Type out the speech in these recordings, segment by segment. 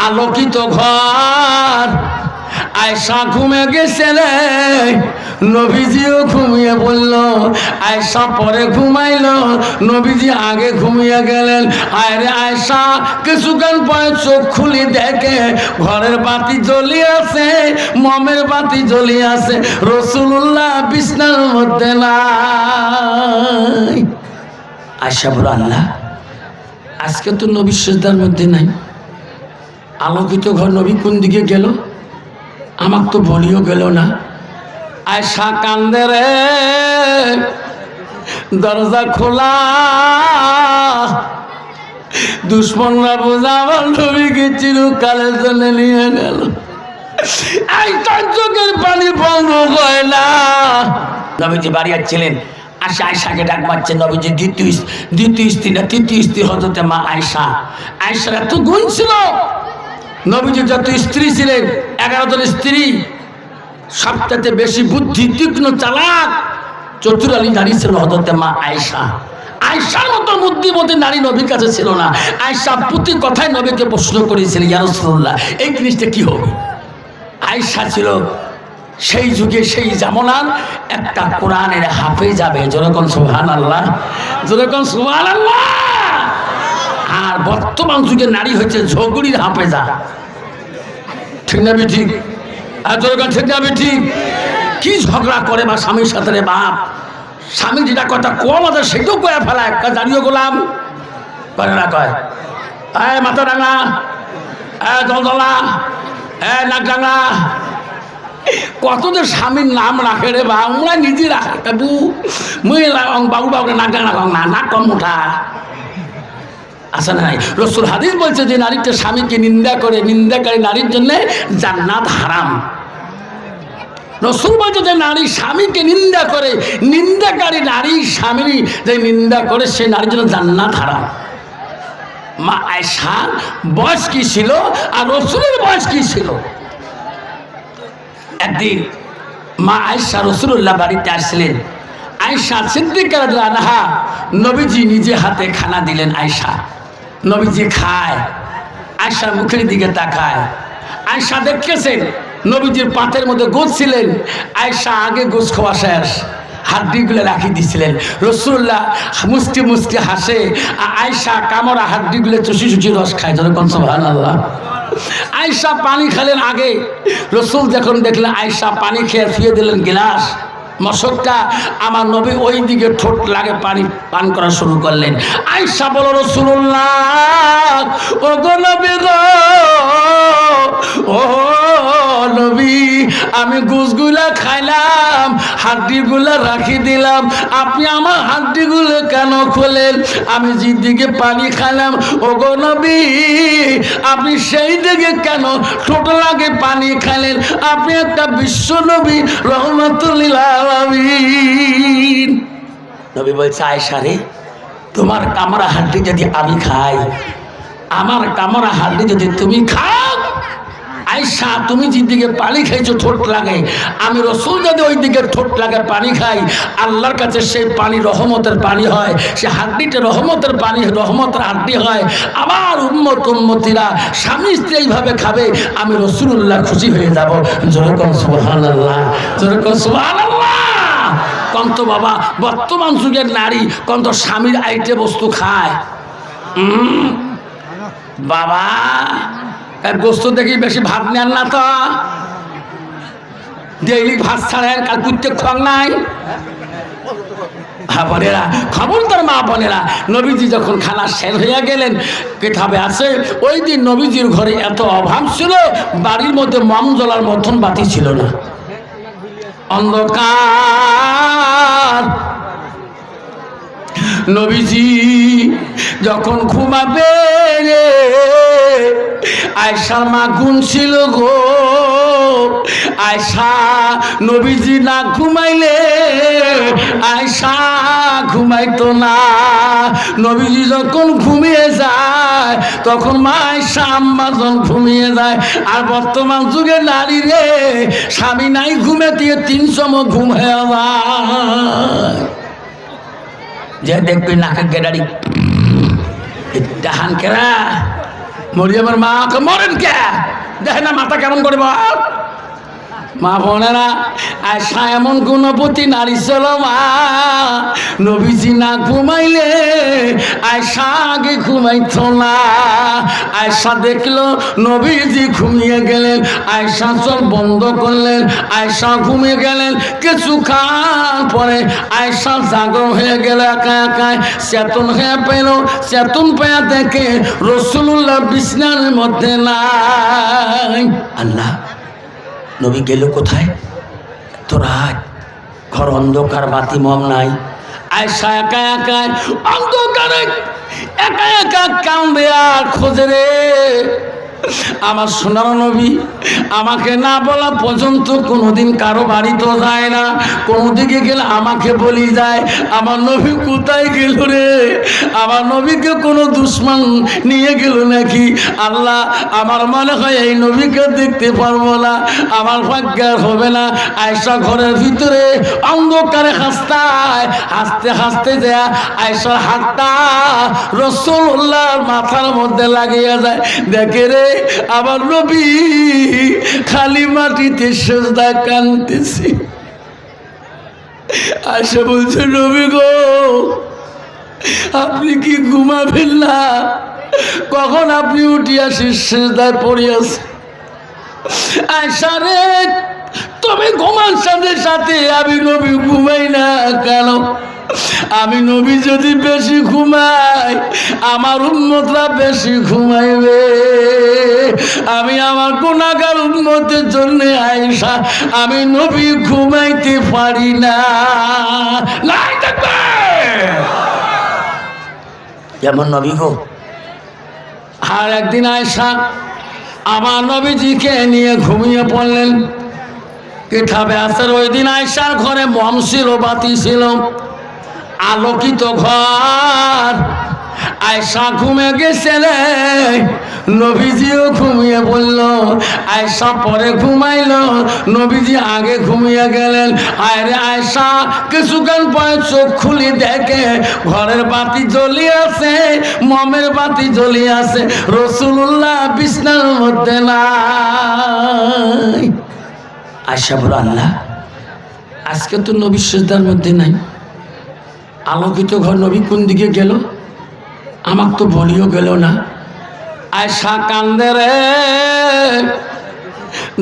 আলোকিত ঘর। আয়েশা ঘুমে গেছিলে, নবীজিও ঘুমিয়ে পড়ল। আয়েশা পরে ঘুমাইল, নবীজি আগে ঘুমিয়ে গেলেন। আরে আয়েশা কিছুক্ষণ পরে চোখ খুলি দেখে ঘরের বাতি জ্বলিয়ে আছে, মমের বাতি জ্বলিয়ে আছে, রাসূলুল্লাহ বিছানার মধ্যে নাই। আয়েশা বলল, আল্লাহ, আজকে তো নবী সিজদার মধ্যে নাই, আলোকিত ঘর, নবী কোন দিকে গেল? আমার তো বলিও গেল না। আয়েশা কান্দে রে, দরজা খোলা, দুশ্মনরা বোঝাবার নবীকে চিরকালের জন্য নিয়ে গেল। আয়েশার চোখের পানি বন্ধ হয় না। নবীজি বাড়ি আসছিলেন, আসে আয়েশাকে ডাক মারছে। নবীজি দ্বিতীয় স্ত্রী না তৃতীয় স্ত্রী হযরতে মা আয়েশা। আয়েশার এত গুণ ছিল, নবীজি যত স্ত্রী ছিলেন 11 জন স্ত্রী, সবচেয়ে বেশি বুদ্ধি তীক্ষ্ণ চালাক চতুরালী নারী ছিল হযরতে মা আয়েশা। আয়েশার মতো বুদ্ধিমতী নারী নবীর কাছে ছিল না। আয়েশা প্রতি কথায় নবীকে প্রশ্ন করেছিল, ইয়া রাসূলুল্লাহ, এই জিনিসটা কি হবে? আয়েশা ছিল সেই যুগে সেই জামানার একটা কোরআনের হাফেজ যাবে, যেরকম সুবহানাল্লাহ, যেরকম সুবহানাল্লাহ। আর বর্তমান যুগে নারী হচ্ছে ঝগড়ির হাফেজা। ঠিক না ঠিক? আর যেরকম ঠিক না ঠিক? কি ঝগড়া করে বা স্বামীর সাথে রে বাপ, স্বামী যেটা কথা কম আছে সেটাও করে ফেলায়। দাঁড়িয়ে গোলাম করে না, কয় মাথা ডাঙা, দলদলা, নাক ডাঙা, কত যে স্বামীর নাম রাখে রে বা, আমরা নিজে রাখে বাবু, বাবু বাবুকে নাক ডাঙা না, নাক কম উঠা আসে নাই। রাসূল হাদিস বলছে যে নারীটা স্বামীকে নিন্দা করে, নিন্দাকারী নারীর জন্য জান্নাত হারাম। রাসূল বলছে যে নারী স্বামীকে নিন্দা করে, নিন্দাকারী নারী স্বামীর যে নিন্দা করে সে নারীর জন্য জান্নাত হারাম। মা আয়েশার বয়স কি ছিল আর রাসূলের বয়স কি ছিল? একদিন মা আয়েশা রাসূলুল্লাহ বাড়িতে আসলেন। আয়েশা সিদ্দিকা রাদিয়াল্লাহু আনহা, নবীজি নিজে হাতে খানা দিলেন। আয়েশা, নবীজি খায়, আয়েশার মুখের দিকে তাকায়। আয়েশা দেখেছেন নবীজির পাতের মধ্যে গোছ ছিলেন। আয়েশা আগে গোছ খাওয়া শেষ, হাড্ডিগুলো রাখি দিছিলেন। রাসূলুল্লাহ মুস্কি মুস্কি হাসে, আয়েশা কামড়া হাড্ডিগুলো চুষি চুষি রস খায়, যেরকম সুবহানাল্লাহ। আয়েশা পানি খেলেন আগে। রাসূল যখন দেখলেন আয়েশা পানি খেয়ে ফিরে দিলেন গিলাস, মশকটা আমার নবী ওই দিকে ঠোঁট লাগে পানি পান করা শুরু করলেন। আয়েশা বলো, রাসূলুল্লাহ, ও গো নবী গো, ও নবী, আমি গোশগুলা খাইলাম, হাড্ডিগুলা রাখি দিলাম, আপনি আমার হাড্ডিগুলো কেন খোলেন? আমি যেদিকে পানি খাইলাম, ও গো নবী, আপনি সেই দিকে কেন ঠোঁট লাগে পানি খাইলেন? আপনি একটা বিশ্ব নবী, রহমাতুল লিল আলামিন। নবী বলছে, আয়েশা রে, তোমার কামড়া হাড্ডি যদি আমি খাই, আমার কামড়া হাড্ডি যদি তুমি খাও, আয়েশা তুমি যেদিকে পানি খাইছো ঠোঁট লাগে, আমি রাসূল যদি ওই দিকে ঠোঁট লাগে পানি খাই, আল্লাহর কাছে সেই পানি রহমতের পানি হয়, সে হাড্ডিটা রহমতের পানি, রহমতের হাড্ডি হয়। আমার উম্মতিরা স্বামী স্ত্রী এইভাবে খাবে, আমি রাসূলুল্লাহ খুশি হয়ে যাব। যেরকম সুবহানাল্লাহ, যেরকম সুবহানাল্লাহ। কন্ত বাবা, বর্তমান যুগের নারী কন্ত স্বামীর আইটে বস্তু খায়। বাবা গোস্ত দেখি বেশি ভাত নেন না তো, ডেইলি ভাত ছাড়েন, কাল কুত্তে খান নাই। বোনেরা, খবরদার মা বোনেরা, নবীজি যখন খানা শেষ হইয়া গেলেন, কিতাবে আছে ওই দিন নবীজির ঘরে এত অভাব ছিল, বাড়ির মধ্যে মম জ্বলার মতন বাতি ছিল না, অন্ধকার। নবীজি যখন ঘুমাবে, আয়েশার মা গুনছিল গো, আয়েশা নবীজি না ঘুমাইলে আয়েশা ঘুমাইতো না। নবীজি যখন ঘুমিয়ে যায় তখন মা আয়েশা আম্মা যখন ঘুমিয়ে যায়। আর বর্তমান যুগে নারী রে, স্বামী নাই ঘুমে দিয়ে 3 সময় ঘুম হয়ে যায়। যে দেখবি নাকের গেডারি ডাহান কেরা মরিয়মের মা মরেন কে, দেখে না মাথা কেমন করে বল। মা বলে না আয়সা এমন গুণবতী নারী ছিল মা, নবীজি না ঘুমাইলে আয়সা আগে ঘুমাইতো না। আয়সা দেখলো নবীজি ঘুমিয়ে গেলেন, আয়সা চোখ বন্ধ করলেন, আয়সা ঘুমিয়ে গেলেন। কিছুক্ষণ পরে আয়সা জাগর হয়ে গেল, একা একাই চেতন হয়ে পেল। চেতন পেয়ে দেখে রাসূলুল্লাহ বিছানার মধ্যে নাই। আল্লাহ, নবী গেল কোথায়? তো রাত, ঘর অন্ধকার, বাতি মম নাই। আয়সা একা একা অন্ধকারে একা একা কান্দে আর খোঁজে রে আমার সোনার নবী। আমাকে না বলা পর্যন্ত কোনোদিন কারো বাড়ি তো যায় না, কোনো দিকে গেলে আমাকে বলি যায় আমার নবী কোথায় গেল রে, আমার নবীকে কোনো দুশ্মন নিয়ে গেল নাকি। আল্লাহ, আমার মনে হয় এই নবীকে দেখতে পারবো না, আমার ভাগ্য হবে না। আয়সা ঘরের ভিতরে অন্ধকারে হাসতায়, হাসতে হাসতে দেয়া আয়সার হাতটা রাসূলুল্লাহর মাথার মধ্যে লাগিয়ে যায়। দেখে রে আমার নবী খালি মাটিতে সেজদা কাঁদতেছি। আয়সা বলছে নবী গো, আপনি কি ঘুমাবেন না? কখন আপনি উঠিয়া সেজদায় পড়িয়াছে। আয়সা রে, তুমি ঘুমার সাথে সাথে আমি নবী ঘুমাই না কেন? আমি নবী যদি বেশি ঘুমাই আমার উম্মতরা বেশি ঘুমাইবে। আমি আমার গুনাহগার উম্মতের জন্য আয়েশা আমি নবী ঘুমাইতে পারি না। যেমন নবী গো। আর একদিন আয়েশা আমার নবীজিকে নিয়ে ঘুমিয়ে পড়লেন। কিতাবে আছে ওই দিন আয়েশার ঘরে মম ছিল, বাতি ছিল, আলোকিত ঘর। আয়সা ঘুমে গেছিলে, নবীজিও ঘুমিয়ে পড়ল। আয়সা পরে ঘুমাইল, নবীজি আগে ঘুমিয়ে গেলেন। আরে আয়সা কিছুক্ষণ পরে চোখ খুলি দেখে ঘরের বাতি জ্বলিয়ে আছে, মমের বাতি জ্বলিয়ে আছে, রাসূলুল্লাহ বিছানার মধ্যে নাই। আয়সা বলল আল্লাহ, আজকে তো নবী সিজদার মধ্যে নাই, আলোকিত ঘর, নবী কোন দিকে গেল? আমাকে তো বলিও গেল না। আয়সা কান্দে রে,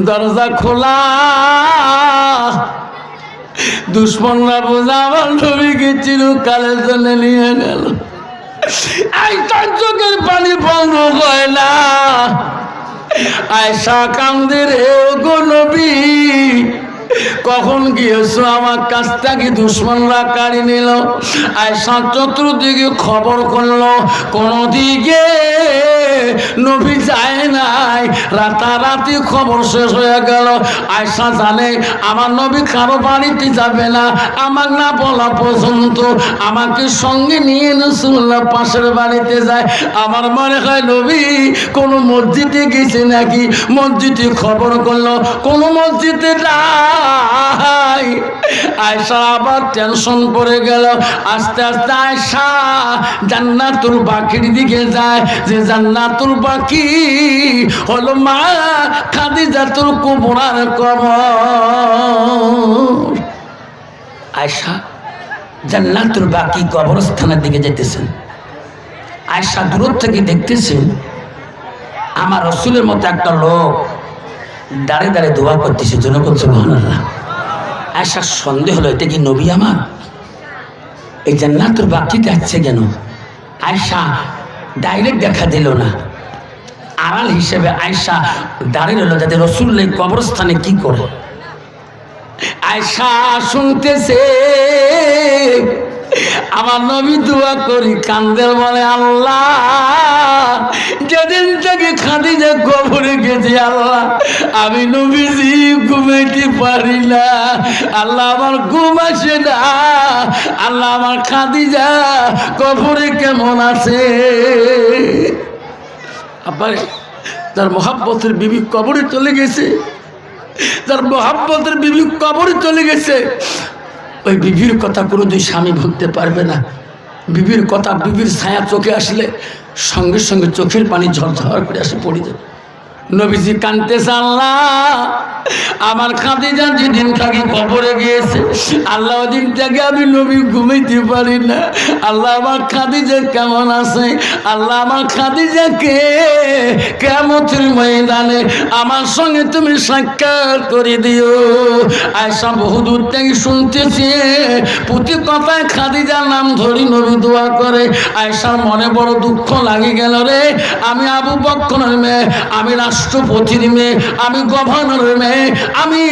দরজা খোলা, দুশ্মনরা বোঝা আমার নবীকে চিরকালের জন্য নিয়ে গেল। আয়সার চোখের পানি বন্ধ হয় না। আয়সা কান্দে রে, গো নবী কখন গিয়েছো? আমার কাছ থেকে দুশ্মনরা কাড়ি নিল। আয়সা চতুর্দিকে খবর করলো, কোনো দিকে নবী যায় নাই। রাতারাতি খবর শেষ হয়ে গেল। আয়সা জানে আমার নবী কারো বাড়িতে যাবে না, আমার না বলা পর্যন্ত আমাকে সঙ্গে নিয়ে রাসূলুল্লাহ পাশের বাড়িতে যায়। আমার মনে হয় নবী কোনো মসজিদে গেছে নাকি। মসজিদে খবর করলো, কোনো মসজিদে নাই। আয়সা আবার টেনশন পড়ে গেল। আস্তে আস্তে আয়সা জান্নাতুল বাকির দিকে যায়, যে জান্নাতুল বাকি হলো মা খাদিজাতুল কুবরার কবর। আয়সা জান্নাতুল বাকি কবরস্থানের দিকে যেতেছেন। আয়সা দূর থেকে দেখতেছেন আমার রাসূলের মতো একটা লোক দাঁড়ে দাঁড়ে দোয়া করতেছে, জনগণ সুবহানাল্লাহ। আয়সার সন্দেহ হলো এটা কি নবী আমার? এই জান্নাতুল বাকিতে আসছে কেন? আয়সা ডাইরেক্ট দেখা দিল না, আড়াল হিসেবে আয়সা দাঁড়িয়ে রইল যাতে রাসূলের কবরস্থানে কি করে। আয়সা শুনতেছে আমার নবী দোয়া করি কান্দের, বলে আল্লাহ যেদিন থেকে খাদিজা কবরে গেছে আল্লাহ আমি নবীজি ঘুমাইতে পারি না। আল্লাহ আমার ঘুম আসে না। আল্লাহ আমার খাদিজা কবরে কেমন আছে? আবার তার মহাব্বতের বিবি কবরে চলে গেছে, তার মহাব্বতের বিবি কবরে চলে গেছে। ওই বিবির কথা কোনো দুই স্বামী ভুলতে পারবে না। বিবির কথা, বিবির ছায়া চোখে আসলে সঙ্গে সঙ্গে চোখের পানি ঝরঝর করে আসে পড়ে যায়। নবীজি কাঁদতেছে, আল্লাহ আমার খাদিজা যেদিন থাকি কবরে গিয়েছে, আল্লাহ ওদিন থেকে আমি নবী ঘুমাইতে পারি না। আল্লাহ আমার খাদিজা কেমন আছে? আল্লাহ আমার খাদিজাকে কিয়ামতের ময়দানে আমার সঙ্গে তুমি সাক্ষাৎ করে দিও। আয়েশা বহুদূর থেকে শুনতেছে, প্রতি কথায় খাদিজার নাম ধরি নবী দোয়া করে। আয়েশার মনে বড় দুঃখ লাগে গেল রে, আমি আবু বকরের মেয়ে, আমি রাষ্ট্রপতির মেয়ে, আমি গভর্নরের মেয়ে, আমি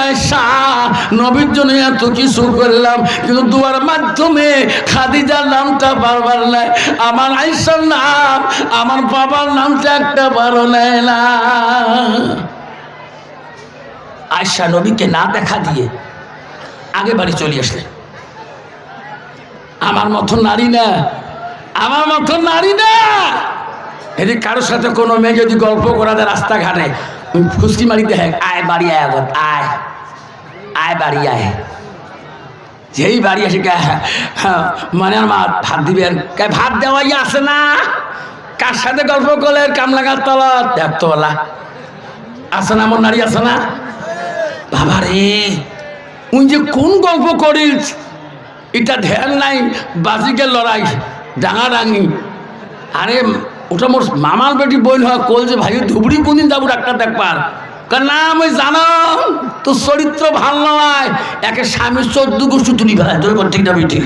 আয়েশা নবীর জন্য এত কিছু করলাম, কিন্তু দুয়ার মাধ্যমে খাদিজার নামটা বারবার নেয়। আমার আয়েশার নাম, আমার বাবার নামটা একটা বারো নেয় না। আয়েশা নবীকে না দেখা দিয়ে আগে বাড়ি চলে আসলেন। আমার মতো নারী না, আমার মতো নারী না। এদিক কারোর সাথে কোনো মেয়ে যদি গল্প করা দেয় রাস্তাঘাটে, ফুসকি মারি দেখে, আয় বাড়ি আয়, আগত আয়, আয় বাড়ি আয়। যেই বাড়ি আসে মানে আর মা ভাত দিবে, ভাত দেওয়াই আসে না। কার সাথে গল্প করলে কামলাগার তলা দেখতলা আসে না, আমার নারী আসে না। বাবা রে, উনি যে কোন গল্প করিস এটা ধ্যান নাই। বাজিকে লড়াই, ডাঙাডাঙি, আরে ওটা মোর মামার বেটি বইল হয় কল যে ভাই ধুবড়ি কোনদিন যাবো ডাক্তার দেখবার, না আমি জানো তোর চরিত্র ভাল নয়। একে স্বামীর 14 গোষ্ঠী তুলি ফেলায়, তোর ঠিক না বেটি।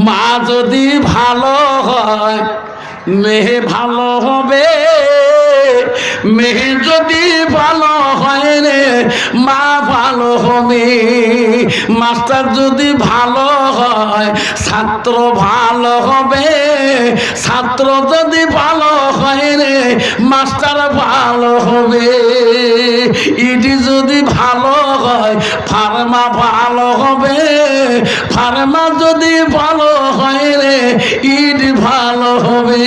মা যদি ভালো হয় মেয়ে ভালো হবে, মেয়ে যদি ভালো হয় রে মা ভালো হবে। মাস্টার যদি ভালো হয় ছাত্র ভালো হবে, ছাত্র যদি ভালো হয় রে মাস্টার ভালো হবে। ইডি যদি ভালো হয় ফার্মা ভালো হবে, ফার্মা যদি ভালো হয় রে ইট ভালো হবে।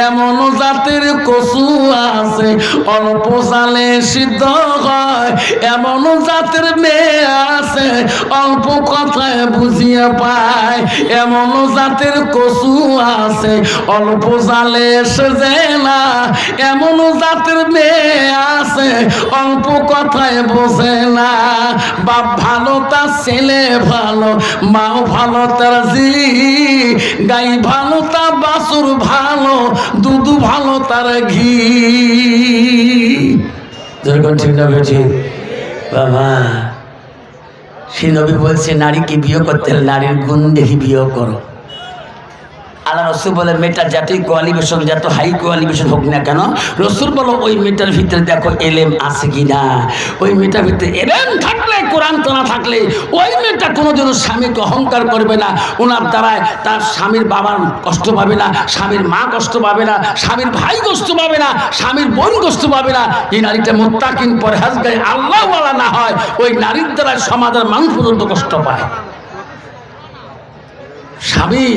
এমন জাতের কচু আছে অল্প জালে সিদ্ধ হয়, এমন জাতের মেয়ে আছে অল্প কথায় বুঝিয়ে পায়। এমন জাতের কচু আছে অল্প জালে সেজে না, এমন জাতের মেয়ে আছে অল্প কথায় বোঝে না। বাপ ভালো তার ছেলে ভালো, মাও ভালো তার জি, গাই ভালো তার বাছুর ভালো, দুধ ভালো তার ঘি। ঠিক না বেঠি বাবা? সেই নবী বলছে নারীকে বিয়ে করতে হলে নারীর গুণ দেখি বিয়ে করো। আল্লাহ রসুল বলে মেয়েটা যতই কোয়ালিফিকেশন, যত হাই কোয়ালিফিকেশন হোক না কেন, রসুল বলো ওই মেয়েটার ভিতরে দেখো এলেম আছে কি না। ওই মেয়েটার ভিতরে এলেম থাকলে, কোরআন তোলা থাকলে, ওই মেয়েটা কোনোদিনও স্বামীকে অহংকার করবে না। ওনার দ্বারায় তার স্বামীর বাবার কষ্ট পাবে না, স্বামীর মা কষ্ট পাবে না, স্বামীর ভাই কষ্ট পাবে না, স্বামীর বোন কষ্ট পাবে না। এই নারীটা মুত্তাকিন পরহেজগার আল্লাহওয়ালা না হয়, ওই নারীর দ্বারা সমাজের মানুষ পর্যন্ত কষ্ট পায়। স্বামী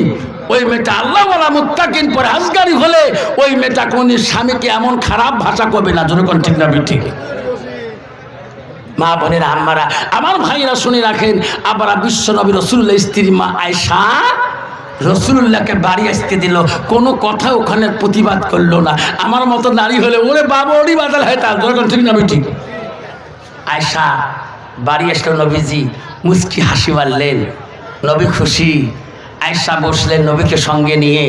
ওই মেয়েটা আল্লাহওয়ালা মুত্তাকিন পরহেজগারি হলে ওই মেয়েটা কোনদিন স্বামীকে এমন খারাপ ভাষা করবে না। জোরে কোন ঠিক না ঠিক? মা বোনেরা, আম্মারা, আমার ভাইরা শুনে রাখেন, আবার বিশ্ব নবী রাসূলুল্লাহ স্ত্রী মা আয়েশা রাসূলুল্লাহকে বাড়ি আসতে দিল, কোনো কথা ওখানে প্রতিবাদ করলো না। আমার মতো নারী হলে ওরে বাবা ওরই বাদাল হয় তার। জোরে কোন ঠিক না ঠিক? আয়েশা বাড়ি আসলো, নবীজি মুস্কি হাসি মারলেন, নবী খুশি। আয়েশা বসলেন নবীকে সঙ্গে নিয়ে,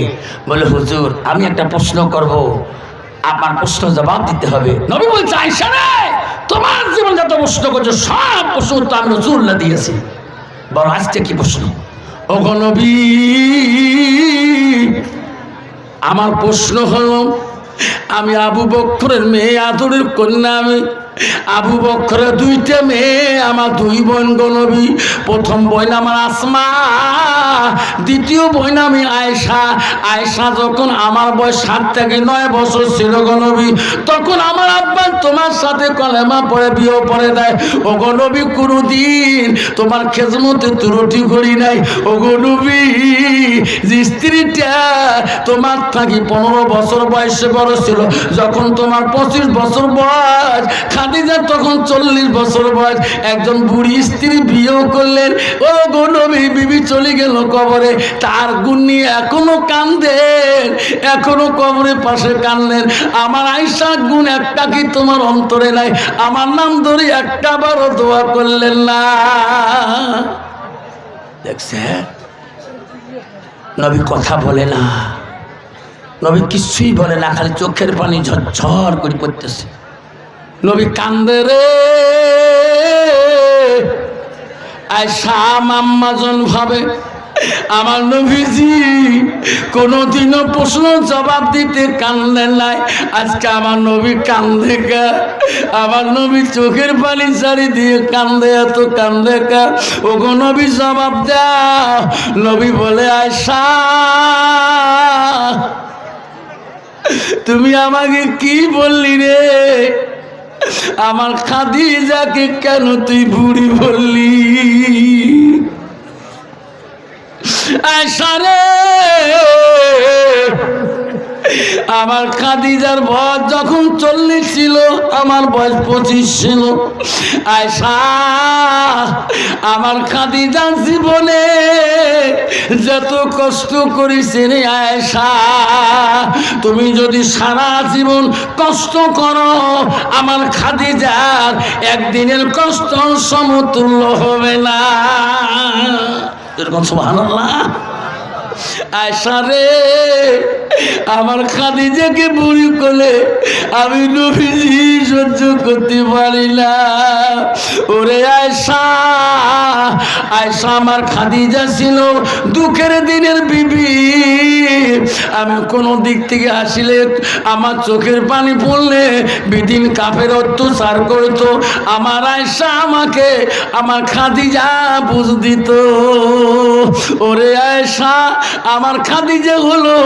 বলে হুজুর আমি একটা প্রশ্ন করব, আপনার প্রশ্ন জবাব দিতে হবে। নবী বলছে আয়েশা রে, তোমার জীবন যত প্রশ্ন করছো সব প্রশ্ন তো আমি রাসূলুল্লাহ দিয়েছি, বড় আজকে কি প্রশ্ন? ওগো নবী, আমার প্রশ্ন হলো, আমি আবু বকরের মেয়ে, আদরের কন্যা আমি। আবু বকরের 2টা মেয়ে, আমার 2 বোন গো নবী। প্রথম বোন আমার আসমা, দ্বিতীয় বোন আমি আয়েশা। আয়েশা যখন আমার বয়স 7 থেকে 9 বছর ছিল গো নবী, তখন আমার আব্বা তোমার সাথে কলেমা পড়ে বিয়ে পড়ে দেয়। ও গো নবী, কোনদিন তোমার খেজমতে ত্রুটি করি নাই। ও গো নবী, যে স্ত্রীটা তোমার থাকি 15 বছর বয়সে বড় ছিল, যখন তোমার 25 বছর বয়স, খাদিজা তখন 40 বছর বয়স, একজন বুড়ি স্ত্রী বিয়েও করলেন। ও গো নবী, বিবি চলে গেল কবরে, তার গুণ নিয়ে এখনো কান্দেন, এখনো কবরের পাশে কান্দেন। আমার আয়েশা গুণ একটা কি তোমার অন্তরে নাই? আমার নাম ধরে একটা বারও দোয়া করলেন না। দেখছে নবী কথা বলে না, নবী কিছুই বলে না, খালি চোখের পানি ঝরঝর করে পড়তেছে। নবী কান্দে রে। আয়েশা আম্মাজন ভাবে আমার নবীজি কোনোদিনও প্রশ্ন জবাব দিতে কান্দেন নাই, আজকে আমার নবী কান্দে কা? আমার নবী চোখের পানি ছাড়ি দিয়ে কান্দে, এত কান্দে কা? ওগো নবী জবাব দাও। নবী বলে আয়েশা তুমি আমাকে কি বললি রে? আমার খাদিজাকে কেন তুই বুড়ি বললি? আয়েশা রে, আমার খাদিজার বয়স যখন 40 ছিল, আমার বয়স 25 ছিল। আয়েশা, আমার খাদিজার জীবনে যত কষ্ট করেছে রে আয়েশা, তুমি যদি সারা জীবন কষ্ট করো, আমার খাদিজার একদিনের কষ্ট সমতুল্য হবে না। এরকম সুবহানাল্লাহ। আয়েশা রে, আমার খাদিজাকে বুড়ি কোলে আমি নবীজি সহ্য করতে পারি না। ওরে আয়েশা, আয়েশা আমার খাদিজা ছিল দুঃখের দিনের বিবি। আমি কোন দিক থেকে আসলে আমার চোখের পানি পড়লে বিদিন কাফের অত্যাচার করতো, আমার আয়েশা আমাকে আমার খাদিজা বুঝ দিত। ওরে আয়েশা, আমার খাদিজা হলো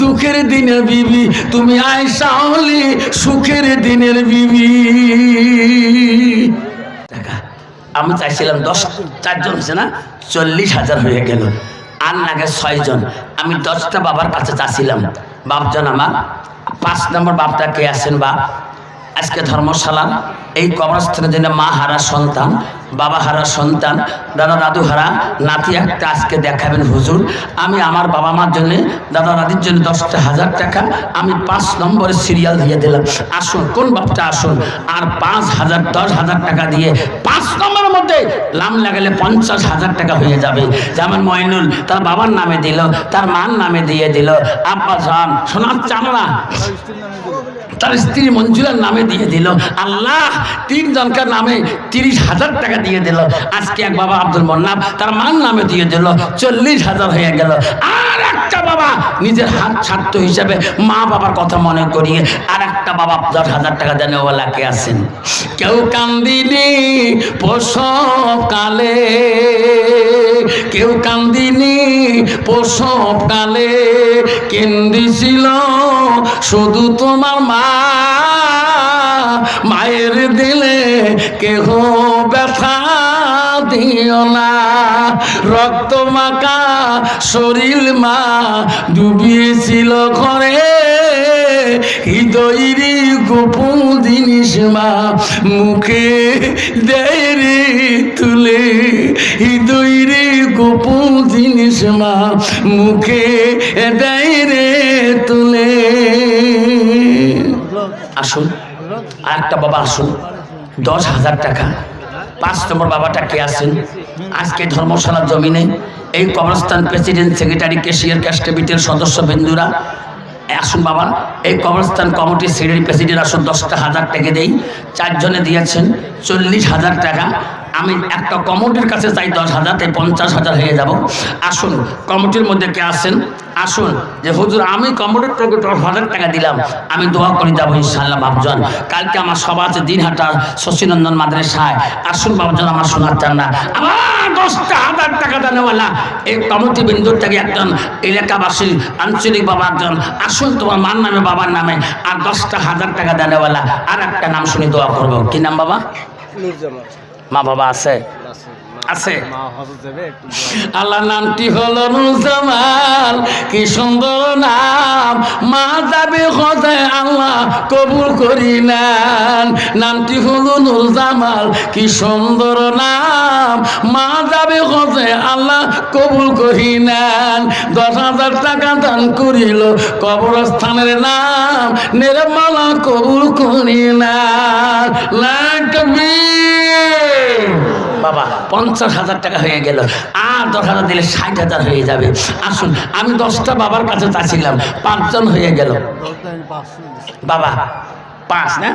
দুঃখের দিনের বিবি, তুমি আয়েশা হলে সুখের দিনের বিবি। আমি চাইছিলাম 4 জন হয়েছে না, 40,000 হয়ে গেল। আর নাগে 6 জন। আমি 10টা বাবার কাছে চাচ্ছিলাম, বাপজন আমার 5 নম্বর বাপটা কে আছেন? বাপ আজকে ধর্মশালা এই কবরস্থানের জন্য মা হারা সন্তান, বাবা হারা সন্তান, দাদা দাদু হারা নাতি একটা আজকে দেখাবেন হুজুর। আমি আমার বাবা মার জন্য, দাদা দাদির জন্য 10,000 টাকা আমি 5 নম্বরে সিরিয়াল দিয়ে দিলাম। আসুন, কোন বাপটা আসুন। আর 5,000 10,000 টাকা দিয়ে 5 নম্বরের মধ্যে নাম লাগালে 50,000 টাকা হয়ে যাবে। যেমন মইনুল তার বাবার নামে দিল, তার মার নামে দিয়ে দিল। আব্বা জান সোনার চামড়া তার স্ত্রী মঞ্জুরার নামে দিয়ে দিল। আল্লাহ 3 জনকার নামে 30,000 টাকা দিয়ে দিল। আজকে এক বাবা আব্দুল মোন্নাফ তার মার নামে দিয়ে দিল, 40,000 হয়ে গেল। আর একটা বাবা নিজের হাত ছাড়ত হিসাবে মা বাবার কথা মনে করিয়ে আর একটা বাবা 10,000 টাকা দেন। ওলা কে আছেন? কেউ কান্দিনি প্রসব কালে, কেউ কান্দিনি প্রসব কালে, কেন্দিছিল শুধু তোমার মা। মায়ের দিলে কেহ ব্যথা দিও না, রক্ত মাখা শরীর মা ডুবিয়েছিল ঘরে, হৃদয়ের গোপন জিনিস মা মুখে দেয় রে তুলে, হৃদয়ের গোপন জিনিস মা মুখে দেয় রে তুলে। আসুন, আর একটা বাবা আসুন, 10,000 টাকা। 5 নম্বর বাবাটা কে আছেন? আজকে ধর্মশালার জমিনে এই কবরস্থান প্রেসিডেন্ট, সেক্রেটারি, ক্যাশিয়ার, ক্যাস্টেবিটের সদস্য বিন্দুরা আসুন বাবা। এই কবরস্থান কমিটির সেক্রেটারি প্রেসিডেন্ট আসুন। 10,000 টাকা দেই, 4 জনে দিয়েছেন 40,000 টাকা। আমি একটা কমিটির কাছে চাই 10,000, তাই 50,000 হয়ে যাব। আসুন, কমিটির মধ্যে কে আছেন? আসুন। যে হুজুর আমি কমিটির থেকে 10,000 টাকা দিলাম, আমি দোয়া করে যাবো ইনশাআল্লাহ। বাপজন কালকে আমার সভা আছে দিনহাটা শশীনন্দন মাদ্রাসায়। আসুন বাপজন, আমার শোনার চান না, আমার 10,000 টাকা দেওয়ালা এই কমিটি বিন্দুর থেকে একজন এলাকাবাসী আঞ্চলিক বাবা একজন আসুন, তোমার মার নামে বাবার নামে আর 10,000 টাকা দেওয়ালা। আর একটা নাম শুনে দোয়া করবো। কি নাম বাবা? মা বাবা আছে? আছে আল্লাহ নামটি হলো নুরজামাল কি সুন্দর নাম মা যাবে খোঁজে আল্লাহ কবুল করি নেন নামটি হলো নুরজামাল কি সুন্দর নাম মা যাবে খোঁজে আল্লাহ কবুল করি নেন 10,000 টাকা দান করিল কবরস্থানের নাম নির্মলা কবুল করি নেন বাবা 50,000 টাকা হয়ে গেল আর 10,000 দিলে 60,000 হয়ে যাবে আসুন আমি 10টা বাবার কাছে চাচ্ছিলাম 5 জন হয়ে গেল বাবা 5 না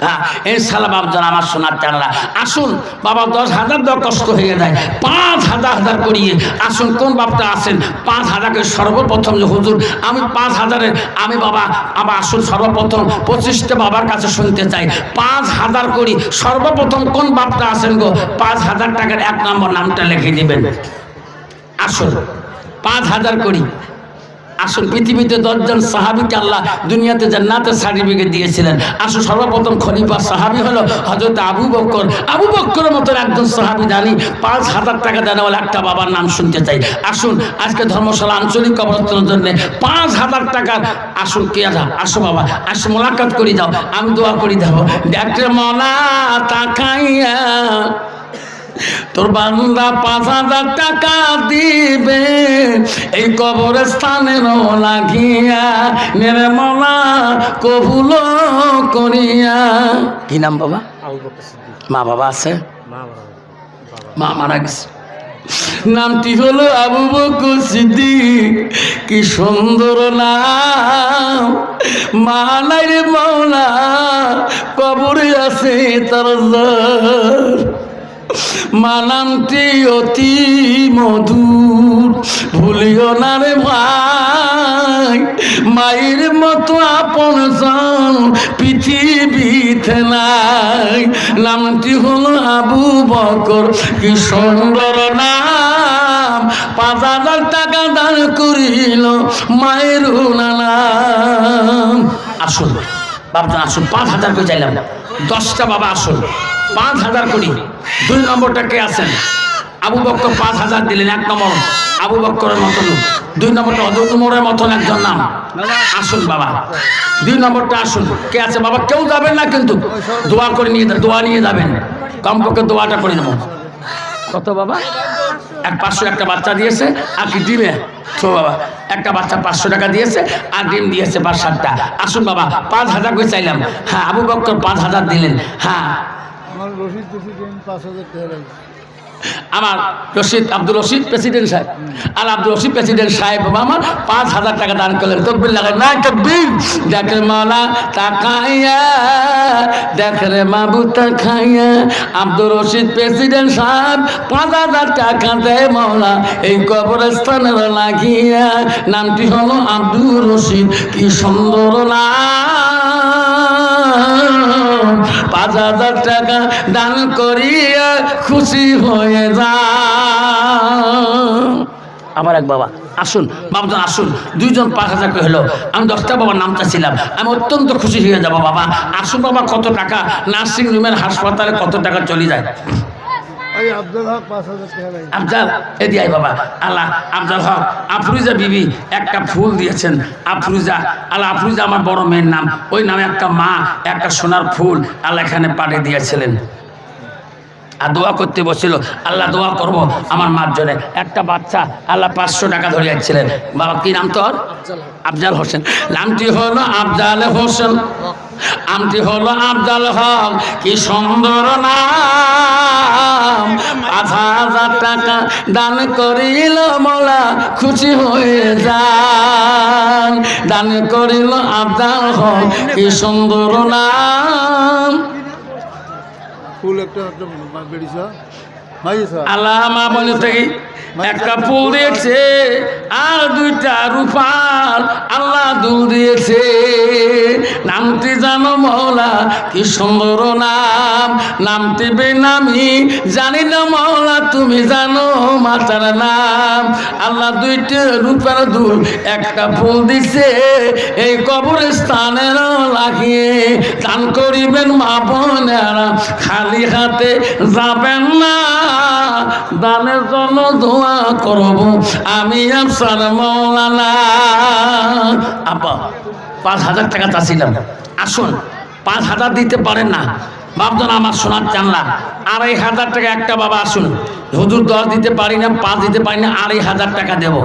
হ্যাঁ ইনশাআল্লাহ বাবজন আমার সোনার চানরা আসুন বাবা 10,000 দেওয়া কষ্ট হয়ে যায় 5,000 করিয়ে আসুন কোন বাপটা আছেন 5,000কে সর্বপ্রথম যে হুজুর আমি 5,000-এর আমি বাবা আবার আসুন সর্বপ্রথম 25টা বাবার কাছে শুনতে চাই 5,000 করি সর্বপ্রথম কোন বাপটা আছেন গো 5,000 টাকার 1 নম্বর নামটা লিখে দিবেন আসুন 5,000 করি আসুন পৃথিবীতে 10 জন সাহাবীকে আল্লাহ দুনিয়াতে জান্নাতের সার্টিফিকেট দিয়েছিলেন আসুন সর্বপ্রথম খলিফা সাহাবী হলো হযরত আবু বকর আবু বকরের মতো একজন সাহাবী জানি 5,000 টাকা দেওয়ার একটা বাবার নাম শুনতে চাই আসুন আজকে ধর্মশালা আঞ্চলিক কবরস্থানের জন্য 5,000 টাকার আসুন কে আসো বাবা আসো মোলাকাত করি যাও আমি দোয়া করি দেব ডাক্তার মনা তাকাইয়া তোর বান্দা 5,000 টাকা দিবে এই কবরস্থানে লাগিয়া নির্মলা কবুল করিয়া কি নাম বাবা মা বাবা আছে মা মারা গেছে নামটি হলো আবু বকর সিদ্দিক কি সুন্দর নাম মা নাই রে মওলা কবরে আছে তার মানামটি অতি মধুর ভুলিও না রে ভাই মায়ের মতো আপনজন পৃথিবীতে নাই নামটি হলো আবু বকর কি সুন্দর নাম 5,000 টাকা দান করিল মায়ের নাম আসুন বাবা আসুন 5,000 করে চাইলাম 10টা বাবা আসুন 5,000 করি 2 নম্বরটা কে আছেন আবু বকর 5,000 দিলেন 1 নম্বর আবু বকরের মতন 2 নম্বরটা হযরত ওমরের মতন একজন নাম আসুন বাবা 2 নম্বরটা আসুন কে আছে বাবা কেউ যাবেন না কিন্তু দোয়া করে নিয়ে দোয়া নিয়ে যাবেন কমপক্ষে দোয়াটা করে দেবো কত বাবা 500 একটা বাচ্চা দিয়েছে আর কি দিবে তো বাবা একটা বাচ্চা 500 টাকা দিয়েছে আর ডিম দিয়েছে 5-7টা আসুন বাবা 5,000 করে চাইলাম হ্যাঁ আবু বকর 5,000 দিলেন হ্যাঁ আমার রশিদ আব্দুল রশিদ প্রেসিডেন্ট সাহেব আর আব্দুল রশিদ প্রেসিডেন্ট সাহেব বাবা আমার 5,000 টাকা দান করলেন তকবীর লাগাই না তকবীর দেখ রে মাওলা তাকাইয়া দেখ রে মাবু তাকাইয়া আব্দুল রশিদ প্রেসিডেন্ট সাহেব 5,000 টাকা দেয় মাওলা এই কবরস্থানের লাগিয়া নামটি হলো আব্দুল রশিদ কি সুন্দর নাম 5,000 টাকা দান করিয়া খুশি হয়ে যা আমার এক বাবা আসুন বাবুজন আসুন 2 জন 5,000 করে হলো আমি 10টা বাবার নাম চাচ্ছিলাম আমি অত্যন্ত খুশি হয়ে যাব বাবা আসুন বাবা কত টাকা নার্সিং রুমের হাসপাতালে কত টাকা চলে যায় আফজাল এদিকে আয় বাবা আল্লাহ আফজাল হক আফরুজা বিবি একটা ফুল দিয়েছেন আফরুজা আল্লাহ আফরুজা আমার বড় মেয়ের নাম ওই নামে একটা মা একটা সোনার ফুল আল্লাহ এখানে পাঠিয়ে দিয়েছিলেন আর দোয়া করতে বসছিল আল্লাহ দোয়া করব আমার মার জন্য একটা বাচ্চা আল্লাহ 500 টাকা ধরে যাচ্ছিলেন বাবা কি নাম তোর আফজাল হোসেন নামটি হলো আফজাল হোসেন আমটি হলো আফজাল হক কি সুন্দর নাম 5,000 টাকা দান করিল মোলা খুশি হয়ে যান দান করিল আফজাল হক কি সুন্দর নাম ফুল একটা বেরিয়েছে আল্লাহ মা বলে থাকি একটা ফুল দিয়েছে আর 2টা রূপার আল্লাহ দুল দিয়েছে নামটি জানো মওলা কি সুন্দর নাম নামটি বেনামি জানি না মওলা তুমি জানো মাতার নাম আল্লাহ 2টা রূপার দুল একটা ফুল দিছে এই কবরস্থানের লাগিয়ে দান করিবেন মা বোনেরা খালি হাতে যাবেন না দানের জন্য দোয়া করব আমি আফসার মৌলানা। আব্বা 5,000 টাকা চাচ্ছিলাম, আসুন 5,000 দিতে পারেন না বাপজন আমার সোনার জানলা, 2,500 টাকা একটা বাবা আসুন, হুজুর 10 দিতে পারি না, 5 দিতে পারি না, 2,500 টাকা দেব,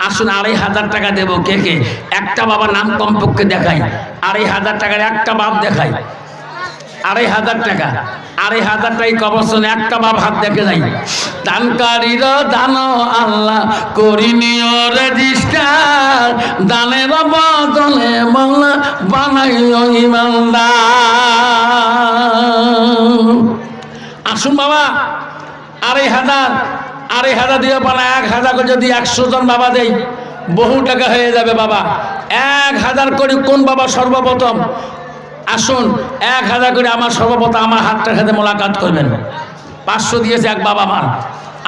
আসুন 2,500 টাকা দেব। কে কে একটা বাবার নাম কমপক্ষে দেখাই, 2,500 টাকার একটা বাপ দেখাই, 2,500 টাকা, 2,500 টাকা কবরস্থানে একটা বাপ হাত দেখে যাই। দানকারীর দান আল্লাহ করিনিও রেজিস্টার, দানের বদলে মাওলা বানাইও ইমানদার। আসুন বাবা 2,500 দিয়ে পালা 1,000 করে যদি 100 জন বাবা দেই বহু টাকা হয়ে যাবে বাবা। 1,000 করে কোন বাবা সর্বপ্রথম আসুন 1,000 করে আমার সর্বপ্রথম আমার হাতটার সাথে মোলাকাত করবেন। 500 দিয়েছে এক বাবা আমার,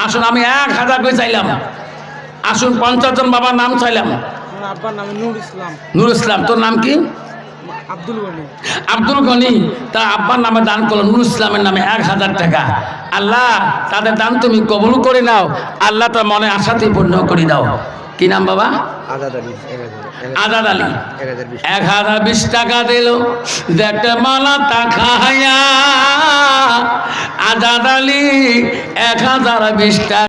আসুন আমি 1,000 করে চাইলাম, আসুন 50 জন বাবার নাম চাইলাম। আব্বার নাম নূর ইসলাম। নূর ইসলাম, তোর নাম কি? আব্দুল গনি। আব্দুল গনি, তার আব্বার নামে দান করলো নূর ইসলামের নামে 1,000 টাকা। আল্লাহ তাদের দান তুমি কবুল করে নাও, আল্লাহ তার মনে আশাতেই পূর্ণ করে দাও। কি নাম বাবা? আজাদ আলী। আজাদ আলী। 1,020 টাকা দিল, দেখতে মালা টাকা আজাদ আলী 1,020 টাকা।